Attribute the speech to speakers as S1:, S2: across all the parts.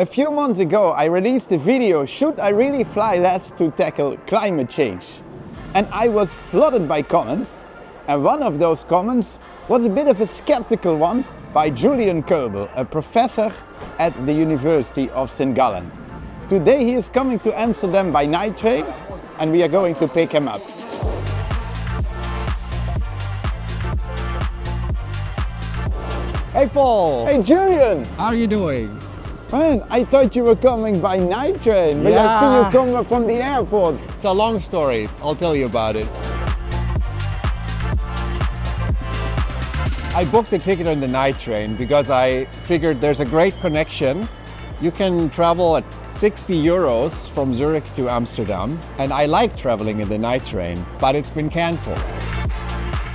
S1: A few months ago, I released the video, Should I Really Fly Less to Tackle Climate Change? And I was flooded by comments. And one of those comments was a bit of a skeptical one by Julian Kölbel, a professor at the University of St. Gallen. Today he is coming to Amsterdam by night train and we are going to pick him up.
S2: Hey Paul!
S1: Hey Julian!
S2: How are you doing?
S1: Man, I thought you were coming by night train, but I see you coming from the airport.
S2: It's a long story, I'll tell you about it. I booked a ticket on the night train because I figured there's a great connection. You can travel at 60 euros from Zurich to Amsterdam, and I like traveling in the night train, but it's been cancelled.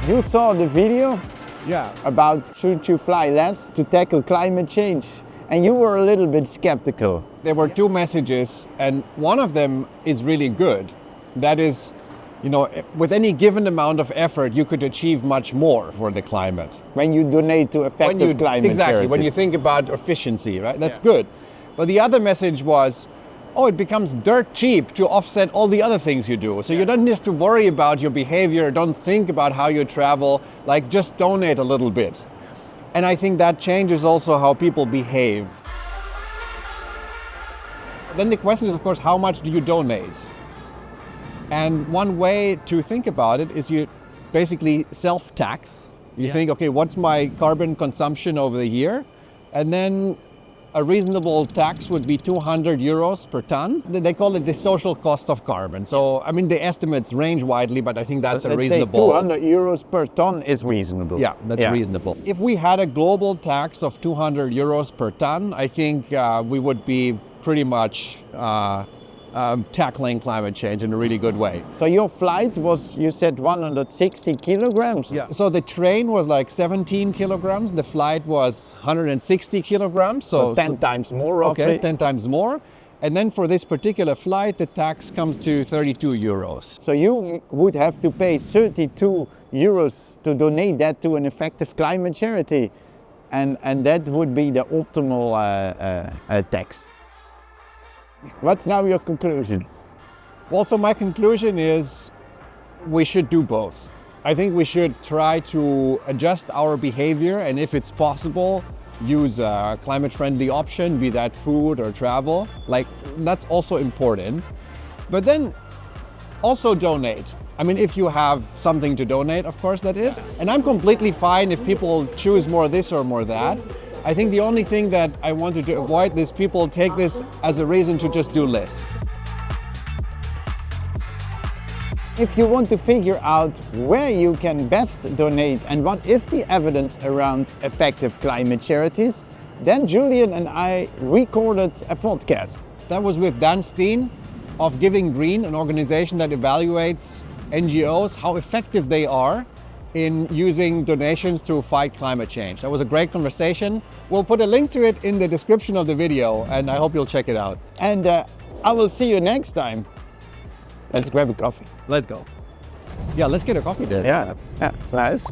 S1: You saw the video?
S2: Yeah.
S1: About should you fly less to tackle climate change? And you were a little bit skeptical.
S2: There were two messages, and one of them is really good. That is, you know, with any given amount of effort, you could achieve much more for the climate.
S1: When you donate to effective climate
S2: Exactly,
S1: charities.
S2: when you think about efficiency, right? That's good. But the other message was, oh, it becomes dirt cheap to offset all the other things you do. So you don't have to worry about your behavior, don't think about how you travel, like just donate a little bit. And I think that changes also how people behave. Then the question is, of course, how much do you donate? And one way to think about it is you basically self-tax. You think, okay, what's my carbon consumption over the year? And then a reasonable tax would be 200 euros per ton. They call it the social cost of carbon. So, I mean, the estimates range widely, but I think that's a reasonable...
S1: 200 euros per ton is reasonable.
S2: Yeah, that's reasonable. If we had a global tax of 200 euros per ton, I think we would be pretty much tackling climate change in a really good way.
S1: So your flight was, you said 160 kilograms?
S2: Yeah. So the train was like 17 kilograms, the flight was 160 kilograms. So
S1: 10 times more roughly.
S2: Okay, 10 times more. And then for this particular flight, the tax comes to 32 euros.
S1: So you would have to pay 32 euros to donate that to an effective climate charity. And that would be the optimal tax. What's now your conclusion?
S2: Well, so my conclusion is we should do both. I think we should try to adjust our behavior, and if it's possible, use a climate-friendly option, be that food or travel. Like, that's also important. But then also donate. I mean, if you have something to donate, of course that is. And I'm completely fine if people choose more this or more that. I think the only thing that I wanted to avoid is people take this as a reason to just do less.
S1: If you want to figure out where you can best donate and what is the evidence around effective climate charities, then Julian and I recorded a podcast.
S2: That was with Dan Steen of Giving Green, an organization that evaluates NGOs, how effective they are in using donations to fight climate change. That was a great conversation. We'll put a link to it in the description of the video, and I hope you'll check it out.
S1: And I will see you next time. Let's grab a coffee.
S2: Let's go. Yeah, let's get a coffee then.
S1: Yeah, it's nice.